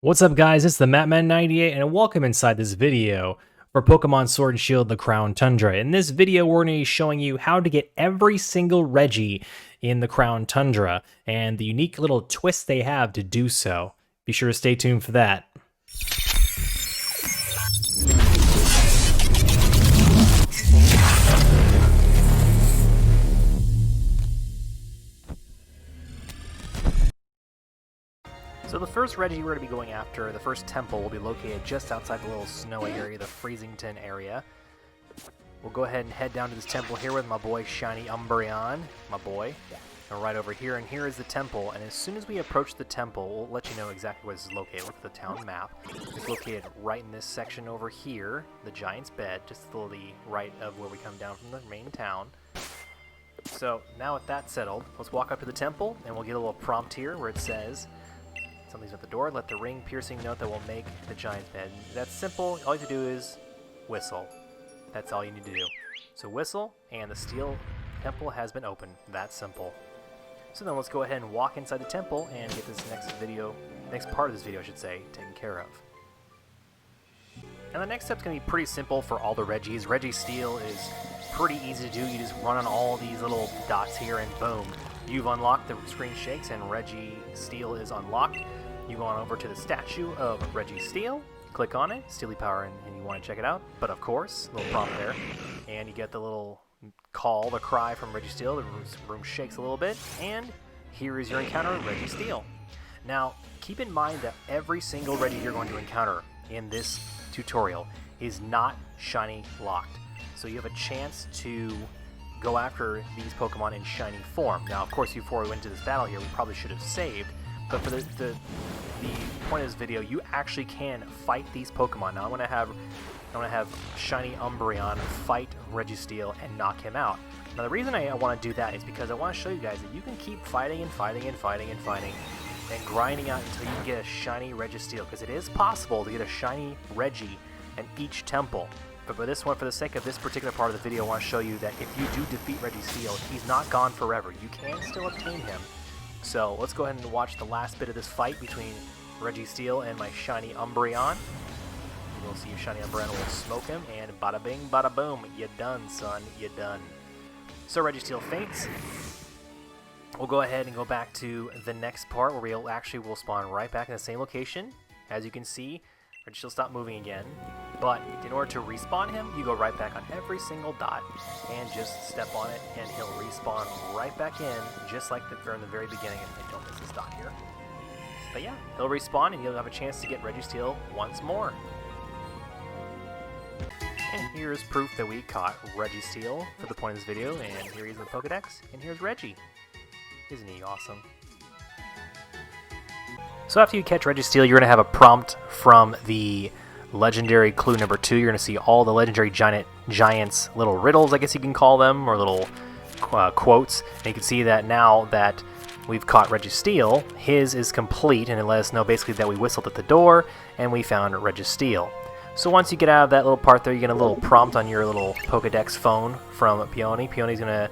What's up guys, it's the Matman98 and welcome inside this video for Pokemon Sword and Shield the Crown Tundra. In this video we're going to be showing you how to get every single Regi in the Crown Tundra and the unique little twist they have to do so. Be sure to stay tuned for that. So the first Regi we're going to be going after, the first temple, will be located just outside the little snowy area, the Freezington area. We'll go ahead and head down to this temple here with my boy Shiny Umbreon, my boy. And right over here, and here is the temple. And as soon as we approach the temple, we'll let you know exactly where this is located. Look at the town map. It's located right in this section over here, the Giant's Bed, just to the right of where we come down from the main town. So now with that settled, let's walk up to the temple, and we'll get a little prompt here where it says, something's at the door, let the ring-piercing note that will make the Giant's Bed. That's simple. All you have to do is whistle. That's all you need to do. So whistle, and the steel temple has been opened. That's simple. So then let's go ahead and walk inside the temple and get this next part of this video, I should say, taken care of. And the next step's going to be pretty simple for all the Regis. Regi Steel is pretty easy to do. You just run on all these little dots here and boom. You've unlocked, the screen shakes and Regi Steel is unlocked. You go on over to the statue of Regi Steel, click on it, Steely Power, and you want to check it out. But of course, a little prompt there, and you get the little call, the cry from Regi Steel. The room shakes a little bit, and here is your encounter with Regi Steel. Now, keep in mind that every single Regi you're going to encounter in this tutorial is not shiny locked. So you have a chance to go after these Pokemon in shiny form. Now, of course, before we went into this battle here, we probably should have saved, but for the point of this video, you actually can fight these Pokemon. Now, I'm gonna have Shiny Umbreon fight Regi Steel and knock him out. Now, the reason I want to do that is because I want to show you guys that you can keep fighting and fighting and fighting and fighting and grinding out until you get a shiny Regi Steel, because it is possible to get a shiny Regi in each temple. But for this one, for the sake of this particular part of the video, I want to show you that if you do defeat Regi Steel, he's not gone forever. You can still obtain him. So let's go ahead and watch the last bit of this fight between Regi Steel and my Shiny Umbreon. We'll see if Shiny Umbreon will smoke him, and bada bing, bada boom. You done, son. You done. So Regi Steel faints. We'll go ahead and go back to the next part where we'll spawn right back in the same location. As you can see, Regi Steel stopped moving again. But in order to respawn him, you go right back on every single dot and just step on it, and he'll respawn right back in, just like from the very beginning. And don't miss this dot here. But yeah, he'll respawn and you'll have a chance to get Regi Steel once more. And here's proof that we caught Regi Steel for the point of this video, and here he's in the Pokedex, and here's Regi. Isn't he awesome? So after you catch Regi Steel, you're going to have a prompt from the legendary clue number 2. You're going to see all the legendary giants little riddles, I guess you can call them, or little quotes. And you can see that now that we've caught Regi Steel, his is complete, and it let us know basically that we whistled at the door and we found Regi Steel. So once you get out of that little part there, you get a little prompt on your little Pokedex phone from Peony. Peony's going to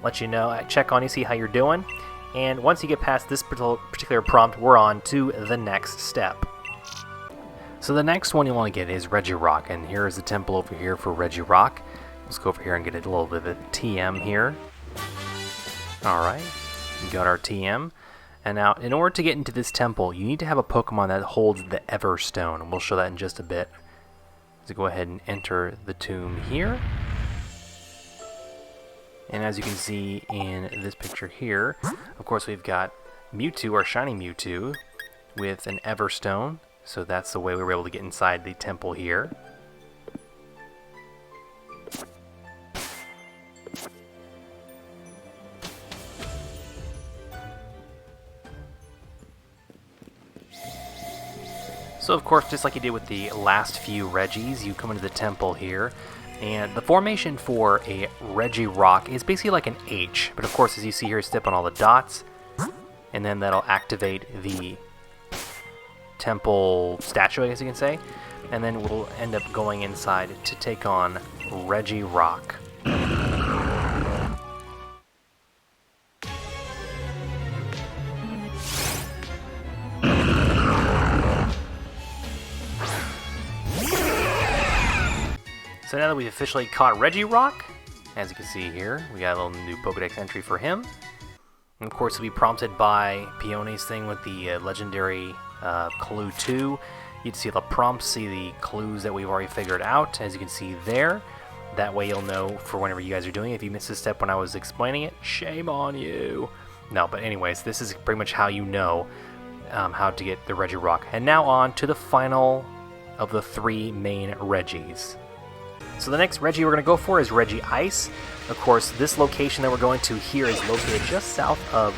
let you know, check on you, see how you're doing. And once you get past this particular prompt, we're on to the next step. So the next one you want to get is Regirock, and here is the temple over here for Regirock. Let's go over here and get a little bit of a TM here. Alright, we got our TM. And now, in order to get into this temple, you need to have a Pokemon that holds the Everstone, and we'll show that in just a bit. So go ahead and enter the tomb here. And as you can see in this picture here, of course we've got Mewtwo, our shiny Mewtwo, with an Everstone. So that's the way we were able to get inside the temple here. So of course, just like you did with the last few Regis, you come into the temple here, and the formation for a Regirock is basically like an H, but of course as you see here, step on all the dots, and then that'll activate the temple statue, I guess you can say, and then we'll end up going inside to take on Regirock. So now that we've officially caught Regirock, as you can see here, we got a little new Pokedex entry for him. And of course, we'll be prompted by Peony's thing with the legendary Clue 2. You'd see the prompts, see the clues that we've already figured out, as you can see there. That way you'll know for whenever you guys are doing it. If you missed a step when I was explaining it, shame on you. No, but anyways, this is pretty much how you know how to get the Regirock. And now on to the final of the 3 main Regis. So the next Regi we're going to go for is Regi Ice. Of course, this location that we're going to here is located just south of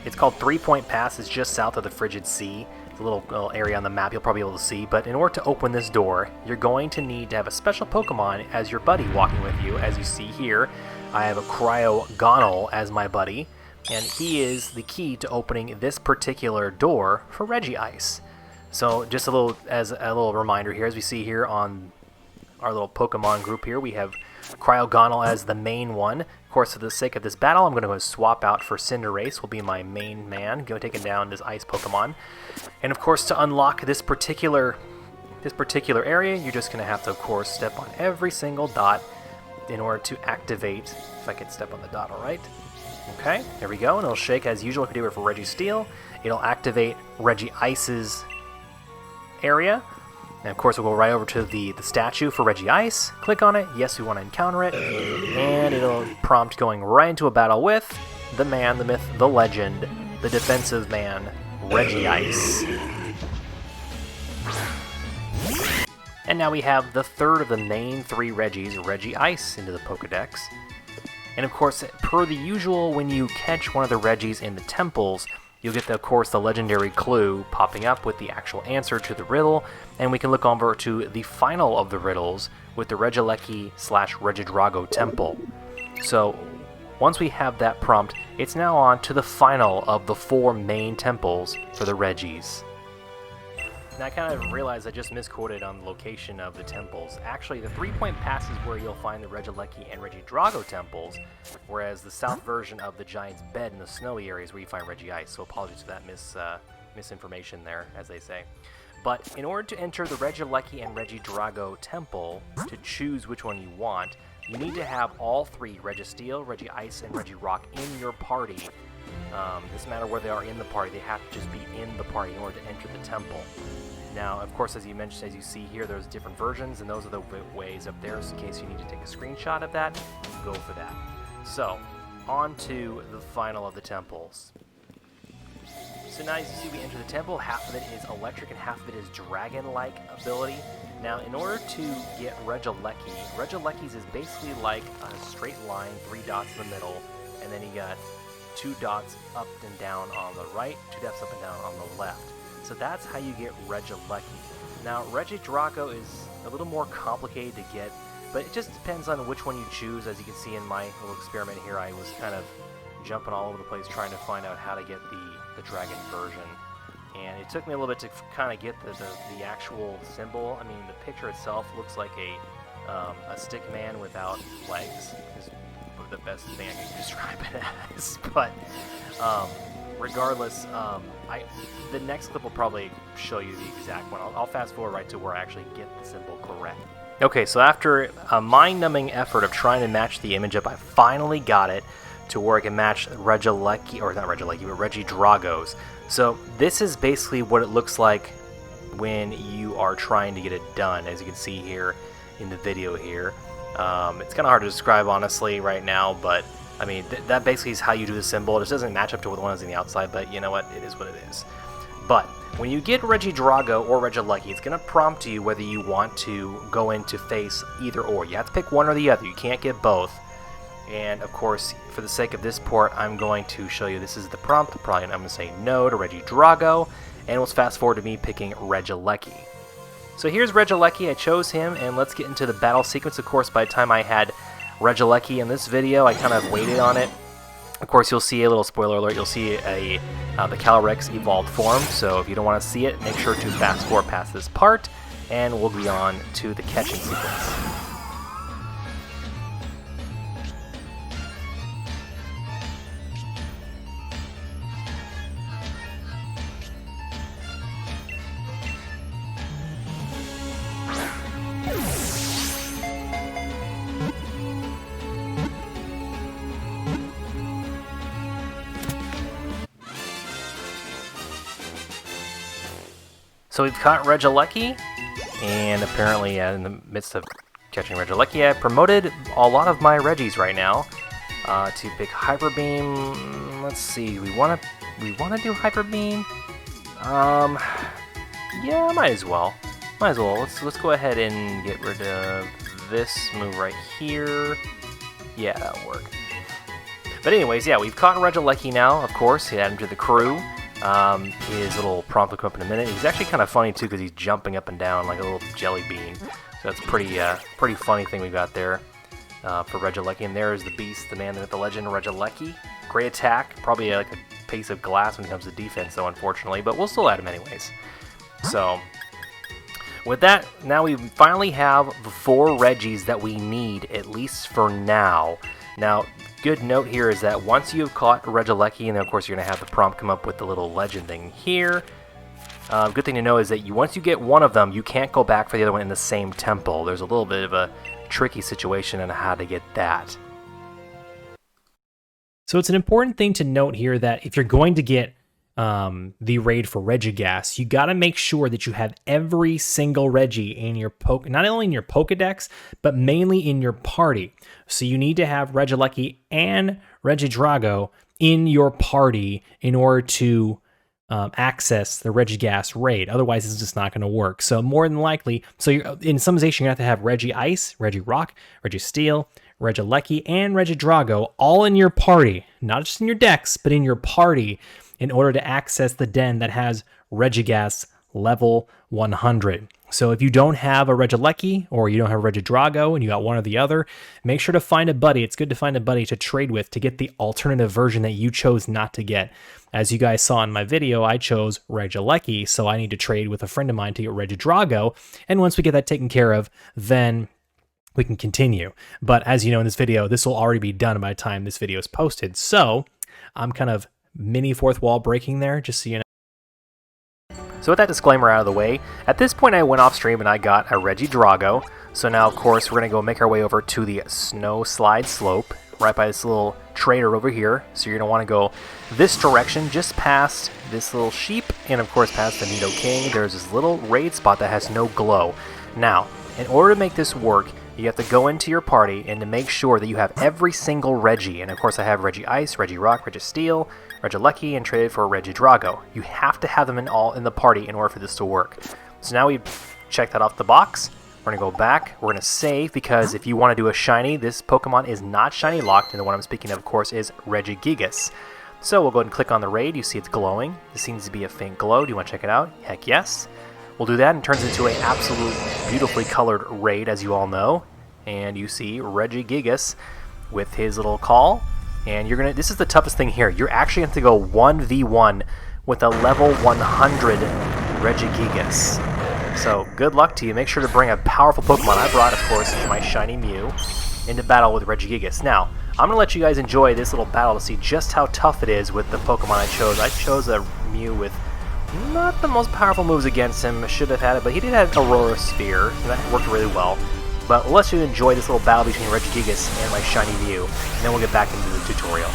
it's called 3 Point Pass. It's just south of the Frigid Sea. It's a little area on the map you'll probably be able to see. But in order to open this door, you're going to need to have a special Pokemon as your buddy walking with you. As you see here, I have a Cryogonal as my buddy. And he is the key to opening this particular door for Regi Ice. So just a little reminder here, as we see here on our little Pokemon group here, we have Cryogonal as the main one. Of course, for the sake of this battle, I'm going to go swap out for Cinderace, will be my main man, go taking down this ice Pokemon. And of course, to unlock this particular area, you're just going to have to, of course, step on every single dot in order to activate. If I can step on the dot, all right. Okay, there we go, and it'll shake as usual if you do it for Registeel. It'll activate Regi Ice's area. And of course, we'll go right over to the statue for Regi Ice. Click on it. Yes, we want to encounter it. And it'll prompt going right into a battle with the man, the myth, the legend, the defensive man, Regi Ice. And now we have the third of the main 3 Regis, Regi Ice, into the Pokedex. And of course, per the usual, when you catch one of the Regis in the temples, you'll get, of course, the legendary clue popping up with the actual answer to the riddle, and we can look over to the final of the riddles with the Regieleki/Regidrago temple. So, once we have that prompt, it's now on to the final of the 4 main temples for the Regis. Now I kind of realized I just misquoted on the location of the temples. Actually, the 3 Point Pass is where you'll find the Regieleki and Regidrago temples, whereas the south version of the Giant's Bed in the snowy areas where you find Regi Ice. So apologies for that misinformation there, as they say. But in order to enter the Regieleki and Regidrago temple, to choose which one you want, you need to have all 3, Registeel, Regi Ice, and Regirock, in your party. Doesn't matter where they are in the party, they have to just be in the party in order to enter the temple. Now, of course, as you mentioned, as you see here, there's different versions, and those are the ways up there, so in case you need to take a screenshot of that, go for that. So, on to the final of the temples. So now as you see, we enter the temple, half of it is electric and half of it is dragon-like ability. Now, in order to get Regieleki is basically like a straight line, 3 dots in the middle, and then you got 2 dots up and down on the right, 2 dots up and down on the left. So that's how you get Regieleki. Now, Regidrago is a little more complicated to get, but it just depends on which one you choose. As you can see in my little experiment here, I was kind of jumping all over the place trying to find out how to get the dragon version. And it took me a little bit to kind of get the actual symbol. I mean, the picture itself looks like a stick man without legs. Is the best thing I can describe it as. But regardless, the next clip will probably show you the exact one. I'll fast forward right to where I actually get the symbol correct. Okay, so after a mind-numbing effort of trying to match the image up, I finally got it to where I can match Regieleki, or not Regieleki, but Regidrago's. So this is basically what it looks like when you are trying to get it done, as you can see here in the video here. It's kind of hard to describe, honestly, right now, but I mean, that basically is how you do the symbol. It just doesn't match up to the ones on the outside, but you know what? It is what it is. But when you get Regidrago or Regieleki, it's going to prompt you whether you want to go into face either or. You have to pick one or the other. You can't get both. And of course, for the sake of this port, I'm going to show you this is the prompt. Probably I'm going to say no to Regidrago, and let's fast forward to me picking Regieleki. So here's Regieleki. I chose him, and let's get into the battle sequence. Of course, by the time I had Regieleki in this video, I kind of waited on it. Of course, you'll see a little spoiler alert. You'll see the Calyrex evolved form. So if you don't want to see it, make sure to fast forward past this part, and we'll be on to the catching sequence. So we've caught Regieleki, and apparently in the midst of catching Regieleki, I've promoted a lot of my Regis right now to pick Hyper Beam. Let's see, we want to do Hyper Beam. Yeah, might as well. Let's go ahead and get rid of this move right here. Yeah, that'll work. But anyways, yeah, we've caught Regieleki now, of course. Add him to the crew. His little prompt will come up in a minute. He's actually kind of funny too because he's jumping up and down like a little jelly bean. So that's pretty funny thing we got there for Regieleki. And there's the beast, the man, the legend, Regieleki. Great attack, probably like a piece of glass when it comes to defense, though, unfortunately. But we'll still add him anyways. So with that, now we finally have the 4 Regis that we need, at least for now. Now, good note here is that once you've caught Regieleki, and then of course you're going to have the prompt come up with the little legend thing here. Good thing to know is that once you get one of them, you can't go back for the other one in the same temple. There's a little bit of a tricky situation on how to get that. So it's an important thing to note here that if you're going to get the raid for Regigas, you got to make sure that you have every single Regi in your not only in your Pokedex, but mainly in your party. So you need to have Regieleki and Regidrago in your party in order to access the Regigas raid. Otherwise, it's just not going to work. So more than likely, in summonization, you have to have Regi-Ice, Regi-Rock, Regi-Steel, Regieleki, and Regidrago all in your party. Not just in your decks, but in your party, in order to access the den that has Regigas level 100. So if you don't have a Regieleki or you don't have a Regidrago and you got one or the other, make sure to find a buddy. It's good to find a buddy to trade with to get the alternative version that you chose not to get. As you guys saw in my video, I chose Regieleki, so I need to trade with a friend of mine to get Regidrago. And once we get that taken care of, then we can continue. But as you know in this video, this will already be done by the time this video is posted. So I'm kind of mini fourth wall breaking there, just so you know. So with that disclaimer out of the way, at this point I went off stream and I got a Regidrago. So now of course we're going to go make our way over to the snow slide slope, right by this little trader over here. So you're going to want to go this direction, just past this little sheep, and of course past the Nidoking. There's this little raid spot that has no glow. Now, in order to make this work, you have to go into your party and to make sure that you have every single Regi. And of course I have Regi-Ice, Regi-Rock, Regi-Steel, Regieleki, and traded for Regidrago. You have to have them in the party in order for this to work. So now we've checked that off the box. We're going to go back. We're going to save because if you want to do a shiny, this Pokemon is not shiny locked, and the one I'm speaking of course, is Regigigas. So we'll go ahead and click on the raid. You see it's glowing. This seems to be a faint glow. Do you want to check it out? Heck yes. We'll do that, and it turns into an absolute beautifully colored raid, as you all know. And you see Regigigas with his little call. And you're gonna. This is the toughest thing here. You're actually going to go 1v1 with a level 100 Regigigas. So good luck to you. Make sure to bring a powerful Pokemon. I brought, of course, my shiny Mew into battle with Regigigas. Now, I'm going to let you guys enjoy this little battle to see just how tough it is with the Pokemon I chose. I chose a Mew with not the most powerful moves against him. I should have had it, but he did have Aurora Sphere, and that worked really well. But let's just enjoy this little battle between Regigigas and my shiny Mew, and then we'll get back into the tutorial.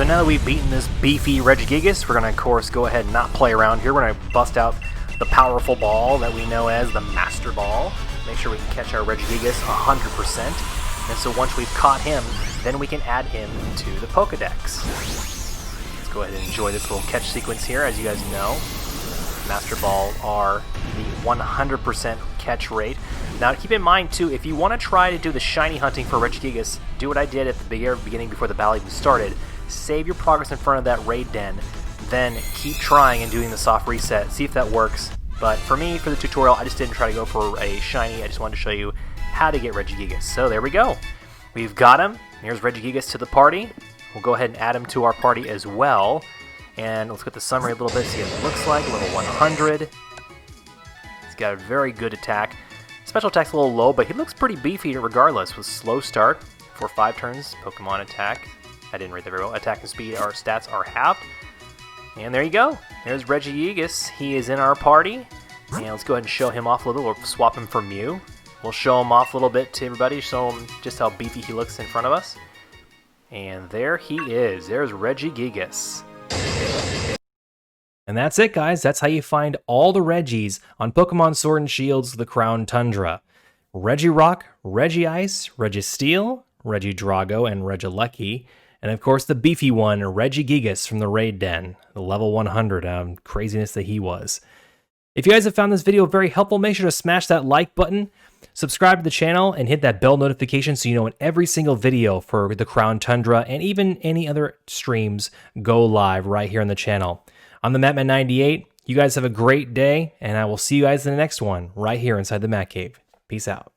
So now that we've beaten this beefy Regigigas, we're going to, of course, go ahead and not play around here. We're going to bust out the powerful ball that we know as the Master Ball. Make sure we can catch our Regigigas 100%. And so once we've caught him, then we can add him to the Pokedex. Let's go ahead and enjoy this little catch sequence here. As you guys know, Master Ball are the 100% catch rate. Now keep in mind too, if you want to try to do the shiny hunting for Regigigas, do what I did at the beginning before the battle even started. Save your progress in front of that raid den, then keep trying and doing the soft reset, see if that works. But for me, for the tutorial, I just didn't try to go for a shiny, I just wanted to show you how to get Regigigas. So there we go. We've got him. Here's Regigigas to the party. We'll go ahead and add him to our party as well. And let's get the summary a little bit, see what it looks like. Level 100. He's got a very good attack. Special attack's a little low, but he looks pretty beefy regardless, with slow start for 5 turns. Pokemon attack. I didn't read that very well. Attack and speed, our stats are halved. And there you go. There's Regigigas. He is in our party. And let's go ahead and show him off a little. We'll swap him for Mew. We'll show him off a little bit to everybody, show him just how beefy he looks in front of us. And there he is. There's Regigigas. And that's it, guys. That's how you find all the Regis on Pokemon Sword and Shield's The Crown Tundra. Regirock, Regice, Registeel, Regidrago, and Regieleki. And of course the beefy one, Regigigas from the Raid Den, the level 100 craziness that he was. If you guys have found this video very helpful, make sure to smash that like button, subscribe to the channel, and hit that bell notification so you know when every single video for the Crown Tundra and even any other streams go live right here on the channel. I'm the Matman98. You guys have a great day, and I will see you guys in the next one right here inside the Mat Cave. Peace out.